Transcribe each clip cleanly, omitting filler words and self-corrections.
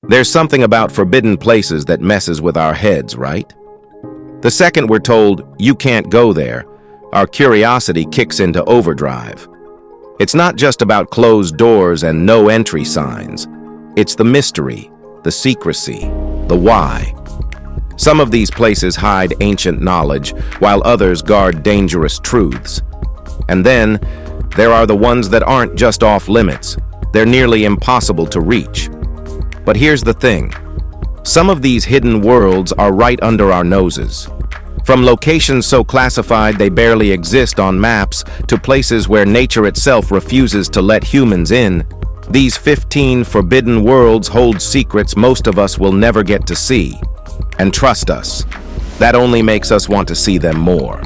There's something about forbidden places that messes with our heads, right? The second we're told, you can't go there, our curiosity kicks into overdrive. It's not just about closed doors and no entry signs. It's the mystery, the secrecy, the why. Some of these places hide ancient knowledge, while others guard dangerous truths. And then, there are the ones that aren't just off limits. They're nearly impossible to reach. But here's the thing. Some of these hidden worlds are right under our noses. From locations so classified they barely exist on maps to places where nature itself refuses to let humans in, these 15 forbidden worlds hold secrets most of us will never get to see. And trust us, that only makes us want to see them more.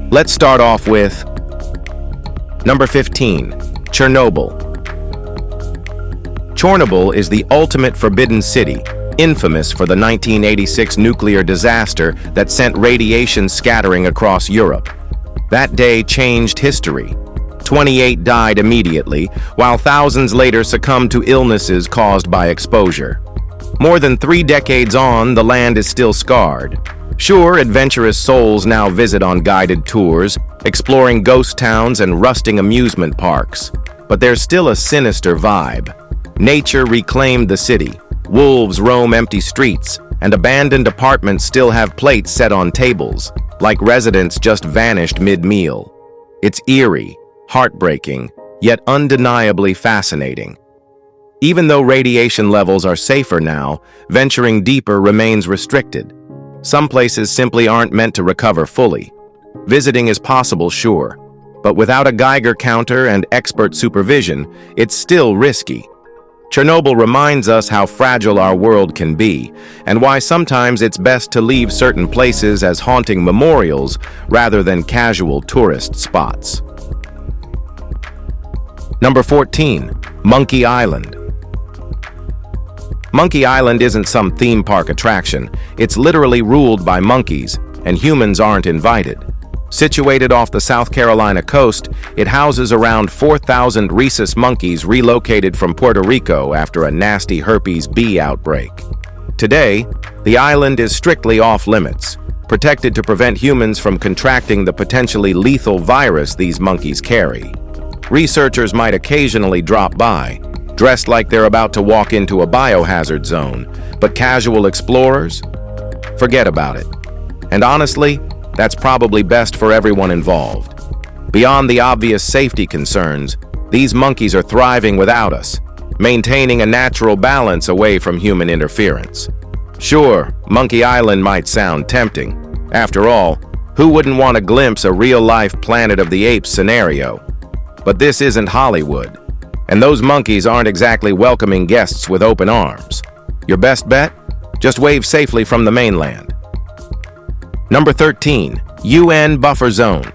Let's start off with number 15, Chernobyl. Chernobyl is the ultimate forbidden city, infamous for the 1986 nuclear disaster that sent radiation scattering across Europe. That day changed history. 28 died immediately, while thousands later succumbed to illnesses caused by exposure. More than 3 decades on, the land is still scarred. Sure, adventurous souls now visit on guided tours, exploring ghost towns and rusting amusement parks. But there's still a sinister vibe. Nature reclaimed the city. Wolves roam empty streets, and abandoned apartments still have plates set on tables, like residents just vanished mid-meal. It's eerie, heartbreaking, yet undeniably fascinating. Even though radiation levels are safer now, venturing deeper remains restricted. Some places simply aren't meant to recover fully. Visiting is possible, sure, but without a Geiger counter and expert supervision, it's still risky. Chernobyl reminds us how fragile our world can be, and why sometimes it's best to leave certain places as haunting memorials rather than casual tourist spots. Number 14, Monkey Island. Monkey Island isn't some theme park attraction. It's literally ruled by monkeys, and humans aren't invited. Situated off the South Carolina coast, it houses around 4,000 rhesus monkeys relocated from Puerto Rico after a nasty herpes B outbreak. Today, the island is strictly off-limits, protected to prevent humans from contracting the potentially lethal virus these monkeys carry. Researchers might occasionally drop by, dressed like they're about to walk into a biohazard zone, but casual explorers? Forget about it. And honestly, that's probably best for everyone involved. Beyond the obvious safety concerns, these monkeys are thriving without us, maintaining a natural balance away from human interference. Sure, Monkey Island might sound tempting. After all, who wouldn't want to glimpse a real-life Planet of the Apes scenario? But this isn't Hollywood, and those monkeys aren't exactly welcoming guests with open arms. Your best bet? Just wave safely from the mainland. Number 13, UN Buffer Zone.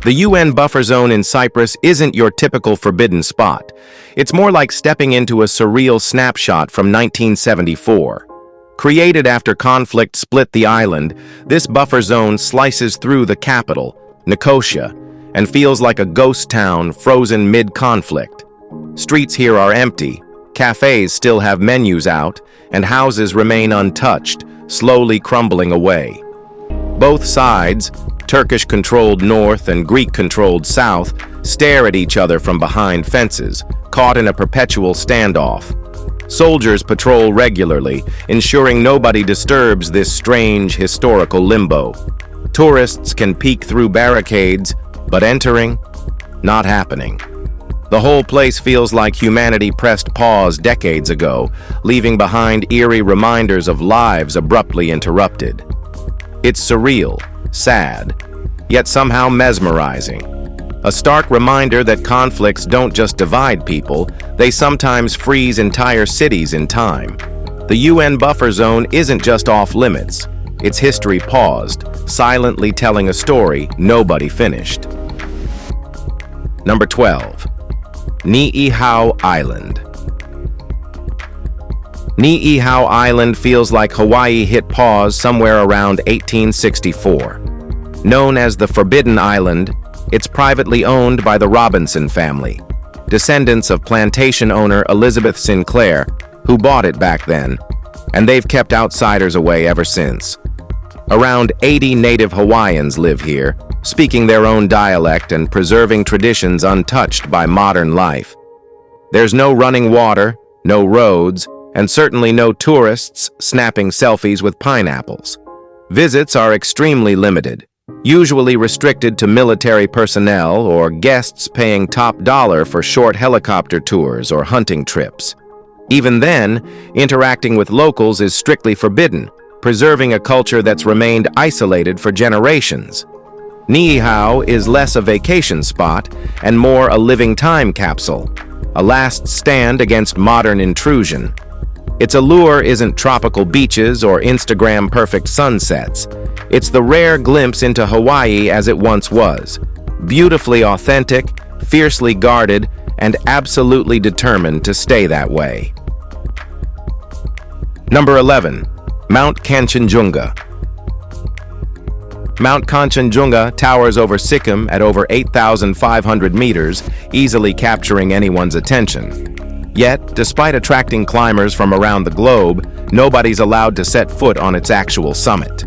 The UN Buffer Zone in Cyprus isn't your typical forbidden spot. It's more like stepping into a surreal snapshot from 1974. Created after conflict split the island, this buffer zone slices through the capital, Nicosia, and feels like a ghost town frozen mid-conflict. Streets here are empty, cafes still have menus out, and houses remain untouched, slowly crumbling away. Both sides, Turkish-controlled north and Greek-controlled south, stare at each other from behind fences, caught in a perpetual standoff. Soldiers patrol regularly, ensuring nobody disturbs this strange historical limbo. Tourists can peek through barricades, but entering? Not happening. The whole place feels like humanity pressed pause decades ago, leaving behind eerie reminders of lives abruptly interrupted. It's surreal, sad, yet somehow mesmerizing. A stark reminder that conflicts don't just divide people, they sometimes freeze entire cities in time. The UN buffer zone isn't just off limits, it's history paused, silently telling a story nobody finished. Number 12. Niihau Island. Niihau Island feels like Hawaii hit pause somewhere around 1864. Known as the Forbidden Island, it's privately owned by the Robinson family, descendants of plantation owner Elizabeth Sinclair, Who bought it back then? And they've kept outsiders away ever since. Around 80 native Hawaiians live here, speaking their own dialect and preserving traditions untouched by modern life. There's no running water, no roads, and certainly no tourists snapping selfies with pineapples. Visits are extremely limited, usually restricted to military personnel or guests paying top dollar for short helicopter tours or hunting trips. Even then, interacting with locals is strictly forbidden, preserving a culture that's remained isolated for generations. Niihau is less a vacation spot and more a living time capsule, a last stand against modern intrusion. Its allure isn't tropical beaches or Instagram-perfect sunsets. It's the rare glimpse into Hawaii as it once was, beautifully authentic, fiercely guarded, and absolutely determined to stay that way. Number 11. Mount Kanchenjunga. Mount Kanchenjunga towers over Sikkim at over 8,500 meters, easily capturing anyone's attention. Yet, despite attracting climbers from around the globe, nobody's allowed to set foot on its actual summit.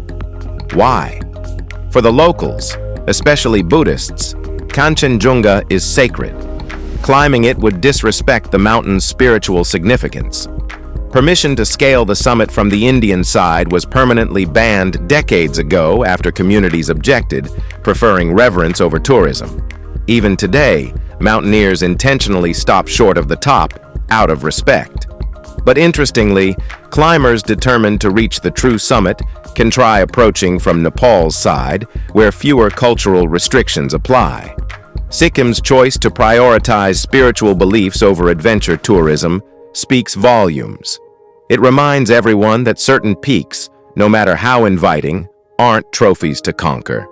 Why? For the locals, especially Buddhists, Kanchenjunga is sacred. Climbing it would disrespect the mountain's spiritual significance. Permission to scale the summit from the Indian side was permanently banned decades ago after communities objected, preferring reverence over tourism. Even today, mountaineers intentionally stop short of the top, out of respect. But interestingly, climbers determined to reach the true summit can try approaching from Nepal's side, where fewer cultural restrictions apply. Sikkim's choice to prioritize spiritual beliefs over adventure tourism speaks volumes. It reminds everyone that certain peaks, no matter how inviting, aren't trophies to conquer.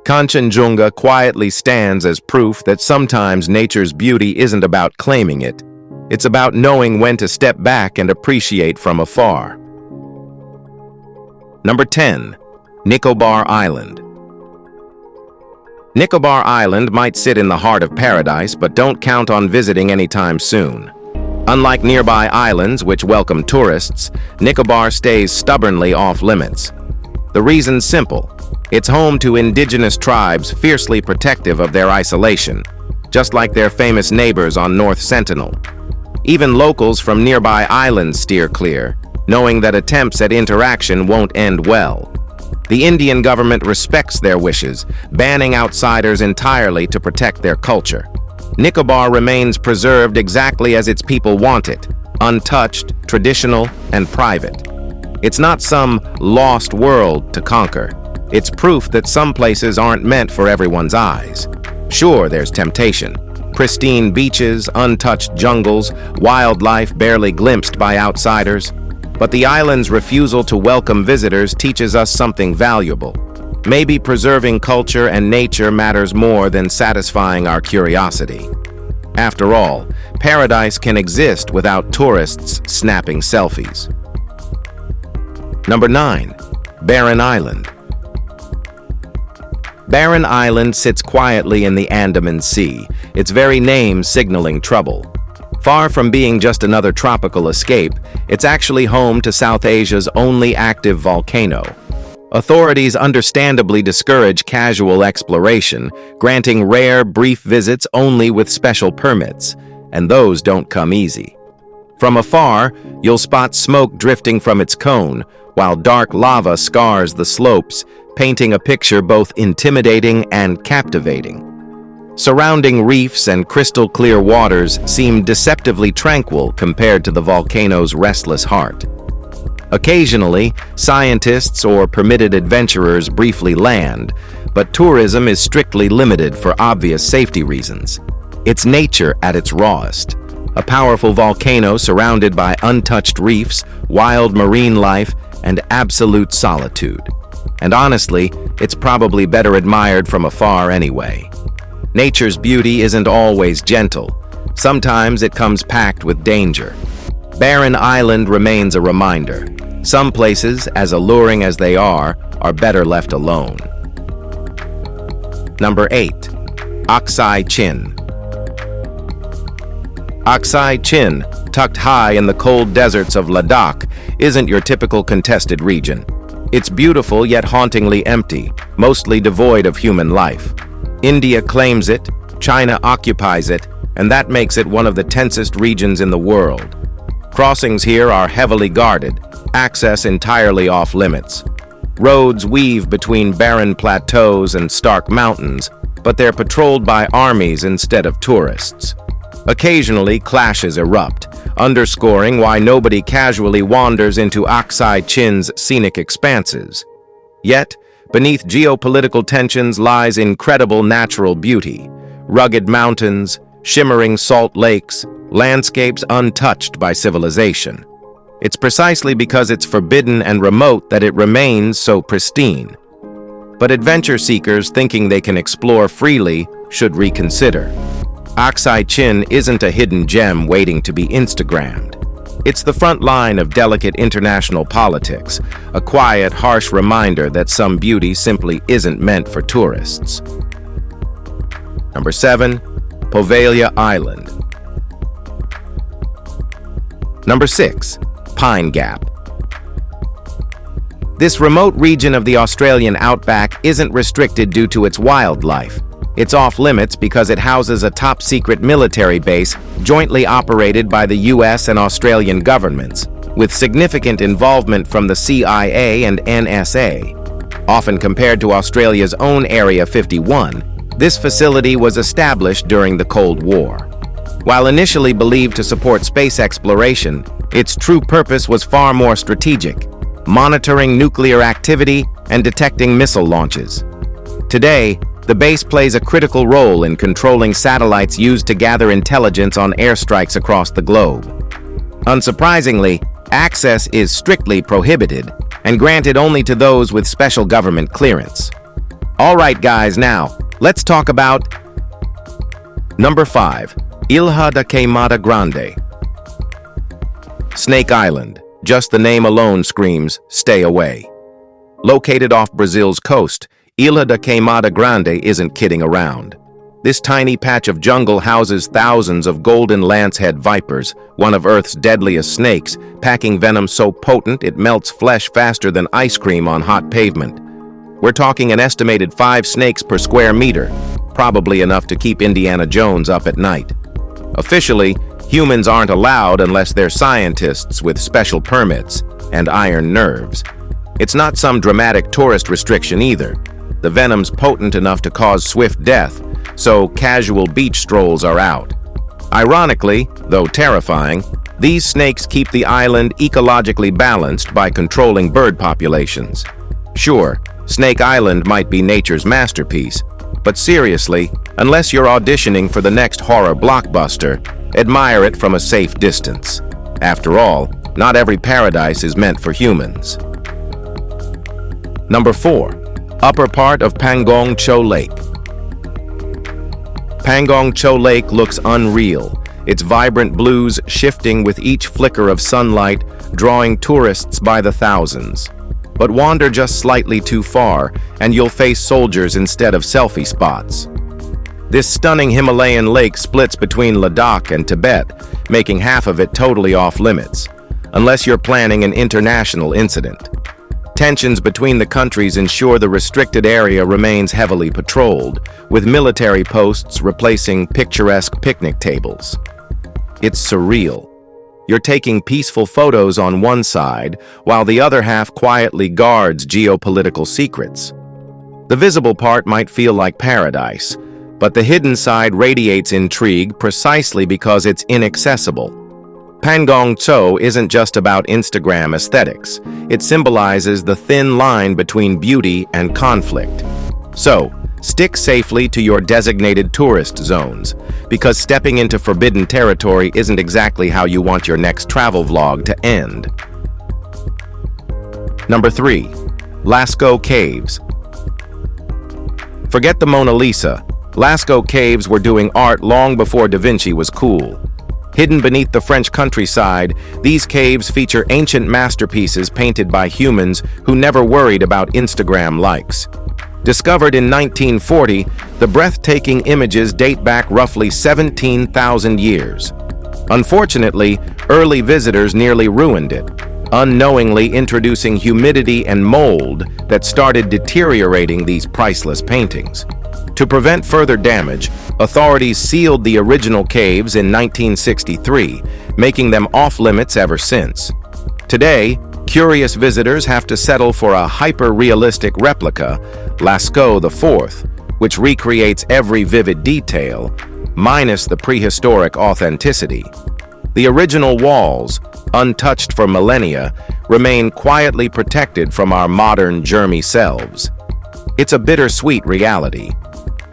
Kanchenjunga quietly stands as proof that sometimes nature's beauty isn't about claiming it. It's about knowing when to step back and appreciate from afar. Number 10. Nicobar Island. Nicobar Island might sit in the heart of paradise, but don't count on visiting anytime soon. Unlike nearby islands which welcome tourists, Nicobar stays stubbornly off-limits. The reason's simple. It's home to indigenous tribes fiercely protective of their isolation, just like their famous neighbors on North Sentinel. Even locals from nearby islands steer clear, knowing that attempts at interaction won't end well. The Indian government respects their wishes, banning outsiders entirely to protect their culture. Nicobar remains preserved exactly as its people want it, untouched, traditional, and private. It's not some lost world to conquer. It's proof that some places aren't meant for everyone's eyes. Sure, there's temptation. Pristine beaches, untouched jungles, wildlife barely glimpsed by outsiders. But the island's refusal to welcome visitors teaches us something valuable. Maybe preserving culture and nature matters more than satisfying our curiosity. After all, paradise can exist without tourists snapping selfies. Number 9. Barren Island. Barren Island sits quietly in the Andaman Sea, its very name signaling trouble. Far from being just another tropical escape, it's actually home to South Asia's only active volcano. Authorities understandably discourage casual exploration, granting rare, brief visits only with special permits, and those don't come easy. From afar, you'll spot smoke drifting from its cone, while dark lava scars the slopes, painting a picture both intimidating and captivating. Surrounding reefs and crystal-clear waters seem deceptively tranquil compared to the volcano's restless heart. Occasionally, scientists or permitted adventurers briefly land, but tourism is strictly limited for obvious safety reasons. It's nature at its rawest. A powerful volcano surrounded by untouched reefs, wild marine life, and absolute solitude. And honestly, it's probably better admired from afar anyway. Nature's beauty isn't always gentle. Sometimes it comes packed with danger. Barren Island remains a reminder. Some places, as alluring as they are better left alone. Number 8. Aksai Chin. Aksai Chin, tucked high in the cold deserts of Ladakh, isn't your typical contested region. It's beautiful yet hauntingly empty, mostly devoid of human life. India claims it, China occupies it, and that makes it one of the tensest regions in the world. Crossings here are heavily guarded, access entirely off limits. Roads weave between barren plateaus and stark mountains, but they're patrolled by armies instead of tourists. Occasionally, clashes erupt, underscoring why nobody casually wanders into Aksai Chin's scenic expanses. Yet, beneath geopolitical tensions lies incredible natural beauty: rugged mountains, shimmering salt lakes, landscapes untouched by civilization. It's precisely because it's forbidden and remote that it remains so pristine. But adventure seekers thinking they can explore freely should reconsider. Aksai Chin isn't a hidden gem waiting to be Instagrammed. It's the front line of delicate international politics, a quiet, harsh reminder that some beauty simply isn't meant for tourists. Number 7. Poveglia Island. Number 6. Pine Gap. This remote region of the Australian outback isn't restricted due to its wildlife. It's off-limits because it houses a top-secret military base jointly operated by the US and Australian governments, with significant involvement from the CIA and NSA. Often compared to Australia's own Area 51, this facility was established during the Cold War. While initially believed to support space exploration, its true purpose was far more strategic: monitoring nuclear activity and detecting missile launches. Today, the base plays a critical role in controlling satellites used to gather intelligence on airstrikes across the globe. Unsurprisingly, access is strictly prohibited and granted only to those with special government clearance. All right, guys, now, let's talk about Number 5. Ilha da Queimada Grande. Snake Island. Just the name alone screams, stay away. Located off Brazil's coast, Ilha da Queimada Grande isn't kidding around. This tiny patch of jungle houses thousands of golden lancehead vipers, one of Earth's deadliest snakes, packing venom so potent it melts flesh faster than ice cream on hot pavement. We're talking an estimated 5 snakes per square meter, probably enough to keep Indiana Jones up at night. Officially, humans aren't allowed unless they're scientists with special permits and iron nerves. It's not some dramatic tourist restriction either. The venom's potent enough to cause swift death, so casual beach strolls are out. Ironically, though terrifying, these snakes keep the island ecologically balanced by controlling bird populations. Sure, Snake Island might be nature's masterpiece, but seriously, unless you're auditioning for the next horror blockbuster, admire it from a safe distance. After all, not every paradise is meant for humans. Number 4. Upper part of Pangong Cho Lake. Pangong Cho Lake looks unreal, its vibrant blues shifting with each flicker of sunlight, drawing tourists by the thousands. But wander just slightly too far, and you'll face soldiers instead of selfie spots. This stunning Himalayan lake splits between Ladakh and Tibet, making half of it totally off-limits, unless you're planning an international incident. Tensions between the countries ensure the restricted area remains heavily patrolled, with military posts replacing picturesque picnic tables. It's surreal. You're taking peaceful photos on one side, while the other half quietly guards geopolitical secrets. The visible part might feel like paradise, but the hidden side radiates intrigue precisely because it's inaccessible. Pangong Tso isn't just about Instagram aesthetics. It symbolizes the thin line between beauty and conflict. So, stick safely to your designated tourist zones, because stepping into forbidden territory isn't exactly how you want your next travel vlog to end. Number 3. Lascaux Caves. Forget the Mona Lisa. Lascaux Caves were doing art long before Da Vinci was cool. Hidden beneath the French countryside, these caves feature ancient masterpieces painted by humans who never worried about Instagram likes. Discovered in 1940, the breathtaking images date back roughly 17,000 years. Unfortunately, early visitors nearly ruined it, unknowingly introducing humidity and mold that started deteriorating these priceless paintings. To prevent further damage, authorities sealed the original caves in 1963, making them off-limits ever since. Today, curious visitors have to settle for a hyper-realistic replica, Lascaux IV, which recreates every vivid detail, minus the prehistoric authenticity. The original walls, untouched for millennia, remain quietly protected from our modern germy selves. It's a bittersweet reality.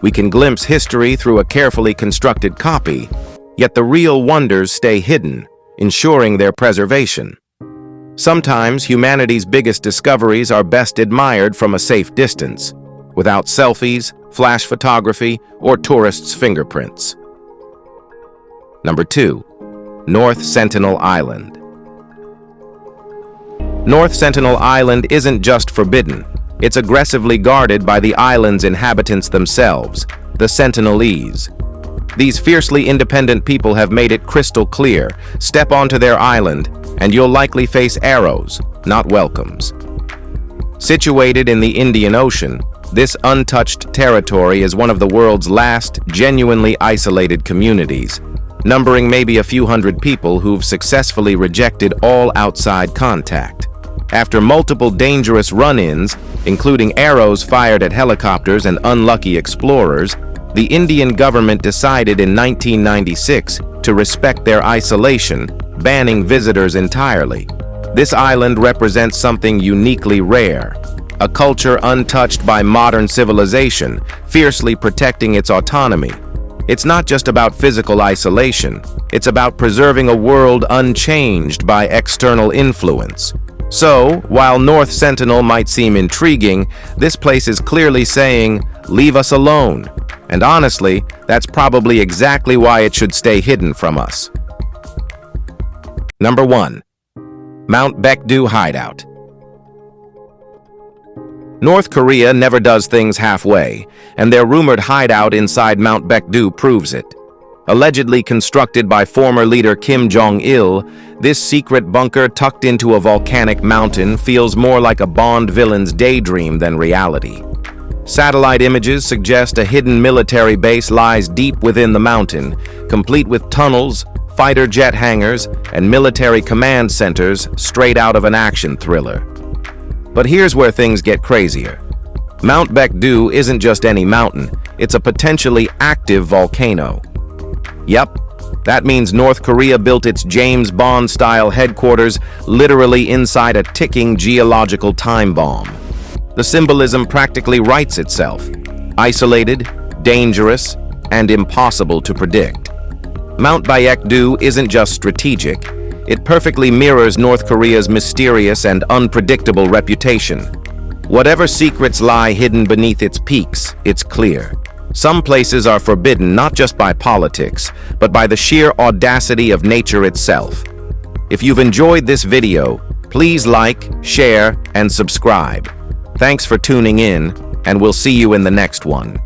We can glimpse history through a carefully constructed copy, yet the real wonders stay hidden, ensuring their preservation. Sometimes humanity's biggest discoveries are best admired from a safe distance, without selfies, flash photography, or tourists' fingerprints. Number 2. North Sentinel Island. North Sentinel Island isn't just forbidden, it's aggressively guarded by the island's inhabitants themselves, the Sentinelese. These fiercely independent people have made it crystal clear: step onto their island, and you'll likely face arrows, not welcomes. Situated in the Indian Ocean, this untouched territory is one of the world's last genuinely isolated communities, numbering maybe a few hundred people who've successfully rejected all outside contact. After multiple dangerous run-ins, including arrows fired at helicopters and unlucky explorers, the Indian government decided in 1996 to respect their isolation, banning visitors entirely. This island represents something uniquely rare, a culture untouched by modern civilization, fiercely protecting its autonomy. It's not just about physical isolation, it's about preserving a world unchanged by external influence. So, while North Sentinel might seem intriguing, this place is clearly saying, "Leave us alone." And honestly, that's probably exactly why it should stay hidden from us. Number 1. Mount Baekdu Hideout. North Korea never does things halfway, and their rumored hideout inside Mount Baekdu proves it. Allegedly constructed by former leader Kim Jong-il, this secret bunker tucked into a volcanic mountain feels more like a Bond villain's daydream than reality. Satellite images suggest a hidden military base lies deep within the mountain, complete with tunnels, fighter jet hangars, and military command centers straight out of an action thriller. But here's where things get crazier. Mount Baekdu isn't just any mountain, it's a potentially active volcano. Yep, that means North Korea built its James Bond-style headquarters literally inside a ticking geological time bomb. The symbolism practically writes itself: isolated, dangerous, and impossible to predict. Mount Baekdu isn't just strategic, it perfectly mirrors North Korea's mysterious and unpredictable reputation. Whatever secrets lie hidden beneath its peaks, it's clear. Some places are forbidden not just by politics, but by the sheer audacity of nature itself. If you've enjoyed this video, please like, share, and subscribe. Thanks for tuning in, and we'll see you in the next one.